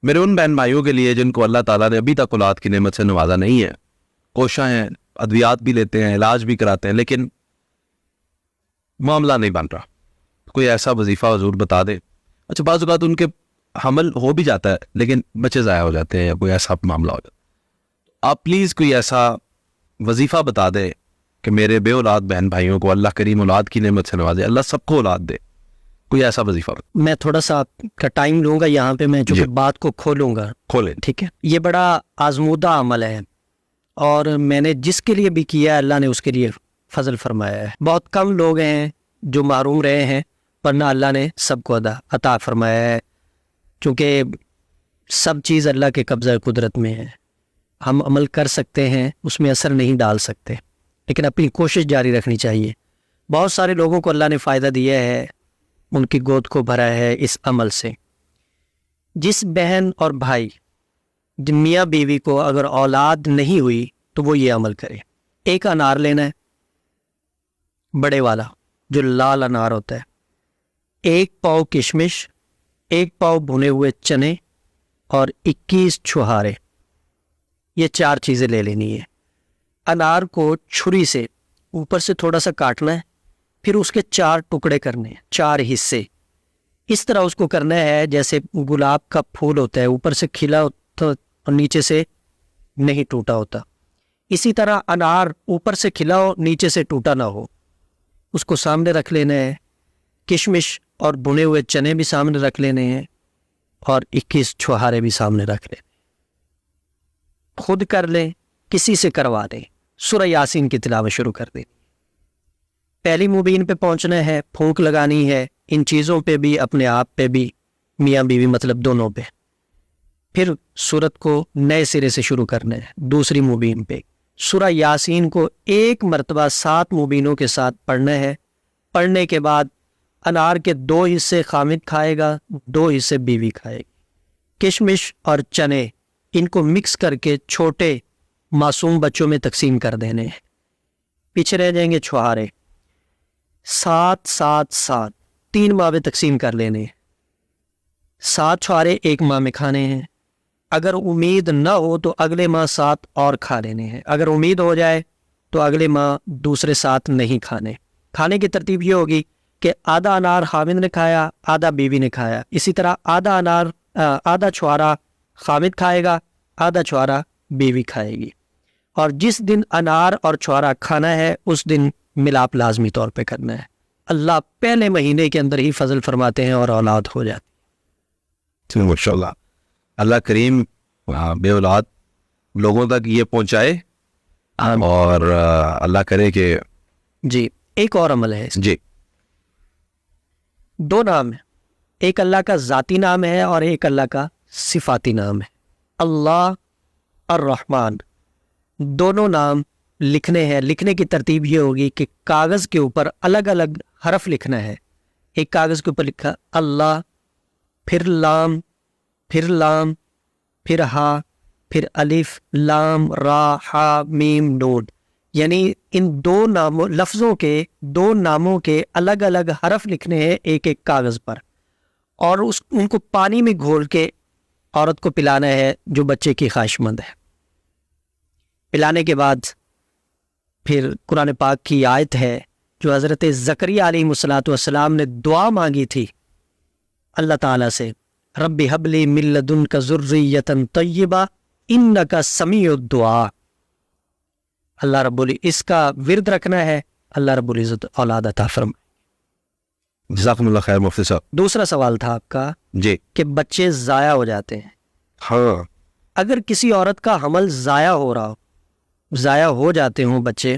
میرے ان بہن بھائیوں کے لیے جن کو اللہ تعالیٰ نے ابھی تک اولاد کی نعمت سے نوازا نہیں ہے، کوشاں ہیں، ادویات بھی لیتے ہیں، علاج بھی کراتے ہیں، لیکن معاملہ نہیں بن رہا، کوئی ایسا وظیفہ حضور بتا دے. اچھا بعض اوقات ان کے حمل ہو بھی جاتا ہے لیکن بچے ضائع ہو جاتے ہیں یا کوئی ایسا معاملہ ہو جاتا ہے. آپ پلیز کوئی ایسا وظیفہ بتا دے کہ میرے بے اولاد بہن بھائیوں کو اللہ کریم اولاد کی نعمت سے نوازے، اللہ سب کو اولاد دے. کوئی ایسا وظیفہ میں تھوڑا سا آپ کا ٹائم لوں گا یہاں پہ، میں چونکہ بات کو کھولوں گا. کھولیں. ٹھیک ہے. یہ بڑا آزمودہ عمل ہے اور میں نے جس کے لیے بھی کیا ہے اللہ نے اس کے لیے فضل فرمایا ہے. بہت کم لوگ ہیں جو محروم رہے ہیں، ورنہ اللہ نے سب کو عطا فرمایا ہے. چونکہ سب چیز اللہ کے قبضہ قدرت میں ہے، ہم عمل کر سکتے ہیں، اس میں اثر نہیں ڈال سکتے، لیکن اپنی کوشش جاری رکھنی چاہیے. بہت سارے لوگوں کو اللہ نے فائدہ دیا ہے، ان کی گود کو بھرا ہے اس عمل سے. جس بہن اور بھائی میاں بیوی کو اگر اولاد نہیں ہوئی تو وہ یہ عمل کرے. ایک انار لینا ہے، بڑے والا جو لال انار ہوتا ہے، 1 پاؤ کشمش، 1 پاؤ بھنے ہوئے چنے اور 21 چھہارے، یہ 4 چیزیں لے لینی ہے. انار کو چھری سے اوپر سے تھوڑا سا کاٹنا ہے، پھر اس کے 4 ٹکڑے کرنے ہیں، 4 حصے. اس طرح اس کو کرنا ہے جیسے گلاب کا پھول ہوتا ہے، اوپر سے کھلا ہوتا اور نیچے سے نہیں ٹوٹا ہوتا. اسی طرح انار اوپر سے کھلا ہو، نیچے سے ٹوٹا نہ ہو. اس کو سامنے رکھ لینا ہے. کشمش اور بھنے ہوئے چنے بھی سامنے رکھ لینے ہیں اور 21 چھہارے بھی سامنے رکھ لینے. خود کر لیں، کسی سے کروا دیں. سورہ یاسین کی تلاوت شروع کر دیں. پہلی مبین پہ پہنچنا ہے، پھونک لگانی ہے ان چیزوں پہ بھی، اپنے آپ پہ بھی، میاں بیوی مطلب دونوں پہ. پھر سورت کو نئے سرے سے شروع کرنا ہے دوسری مبین پہ. سورہ یاسین کو 1 مرتبہ 7 مبینوں کے ساتھ پڑھنا ہے. پڑھنے کے بعد انار کے 2 حصے خامد کھائے گا، 2 حصے بیوی کھائے گی. کشمش اور چنے ان کو مکس کر کے چھوٹے معصوم بچوں میں تقسیم کر دینے ہیں. پیچھے رہ جائیں گے چھہارے، 7 7 7 3 ماہ میں تقسیم کر لینے ہیں. 7 چھہارے 1 ماہ میں کھانے ہیں. اگر امید نہ ہو تو اگلے ماہ 7 اور کھا لینے ہیں. اگر امید ہو جائے تو اگلے ماہ دوسرے 7 نہیں کھانے. کھانے کی ترتیب یہ ہوگی کہ آدھا انار خامد نے کھایا، آدھا بیوی نے کھایا. اسی طرح آدھا چھہارا خامد کھائے گا، آدھا چھہارا بیوی کھائے گی. اور جس دن انار اور چھہارا کھانا ہے اس دن ملاپ لازمی طور پہ کرنا ہے. اللہ پہلے مہینے کے اندر ہی فضل فرماتے ہیں اور اولاد ہو جاتی. ماشاءاللہ. اللہ کریم بے اولاد لوگوں تک یہ پہنچائے اور اللہ کرے کہ جی. ایک اور عمل ہے. جی. 2 نام ہے، ایک اللہ کا ذاتی نام ہے اور ایک اللہ کا صفاتی نام ہے. اللہ الرحمن، دونوں نام لکھنے ہیں. لکھنے کی ترتیب یہ ہوگی کہ کاغذ کے اوپر الگ الگ حرف لکھنا ہے. ایک کاغذ کے اوپر لکھا اللہ، پھر لام، پھر لام، پھر ہا، پھر الف لام را ہا میم نون. یعنی ان 2 ناموں لفظوں کے 2 ناموں کے الگ الگ حرف لکھنے ہیں ایک ایک کاغذ پر، اور ان کو پانی میں گھول کے عورت کو پلانا ہے جو بچے کی خواہش مند ہے. پلانے کے بعد پھر قرآن پاک کی آیت ہے جو حضرت زکریا علیہ السلام نے دعا مانگی تھی اللہ تعالیٰ سے، رب ہب لی من لدنک ذریۃ طیبہ انک سمیع الدعاء. اللہ رب اس کا ورد رکھنا ہے، اللہ رب العزت اولاد عطا فرمائے. جزاکم اللہ خیر مفتی صاحب. دوسرا سوال تھا آپ کا جی کہ بچے ضائع ہو جاتے ہیں. ہاں. اگر کسی عورت کا حمل ضائع ہو رہا ہو، ضائع ہو جاتے ہوں بچے،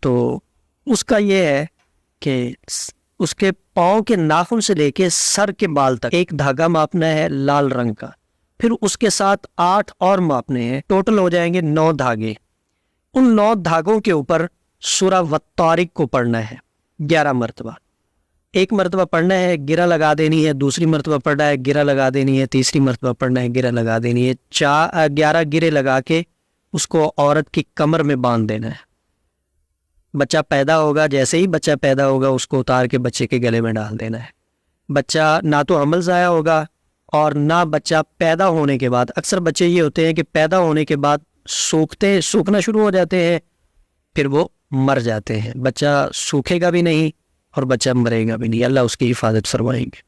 تو اس کا یہ ہے کہ اس کے پاؤں کے ناخن سے لے کے سر کے بال تک ایک دھاگا ماپنا ہے لال رنگ کا، پھر اس کے ساتھ 8 اور ماپنے ہیں، ٹوٹل ہو جائیں گے 9 دھاگے. ان 9 دھاگوں کے اوپر سورہ والطارق کو پڑھنا ہے 11 مرتبہ. ایک مرتبہ پڑھنا ہے، گرہ لگا دینی ہے، دوسری مرتبہ پڑھنا ہے، گرہ لگا دینی ہے، تیسری مرتبہ پڑھنا ہے، گرہ لگا دینی ہے. 11 گرے لگا کے اس کو عورت کی کمر میں باندھ دینا ہے. بچہ پیدا ہوگا، جیسے ہی بچہ پیدا ہوگا اس کو اتار کے بچے کے گلے میں ڈال دینا ہے. بچہ نہ تو حمل ضائع ہوگا اور نہ بچہ پیدا ہونے کے بعد، اکثر بچے یہ ہوتے ہیں کہ پیدا ہونے کے بعد سوکھنا شروع ہو جاتے ہیں، پھر وہ مر جاتے ہیں. بچہ سوکھے گا بھی نہیں اور بچہ مرے گا بھی نہیں. اللہ اس کی حفاظت فرمائیں گے.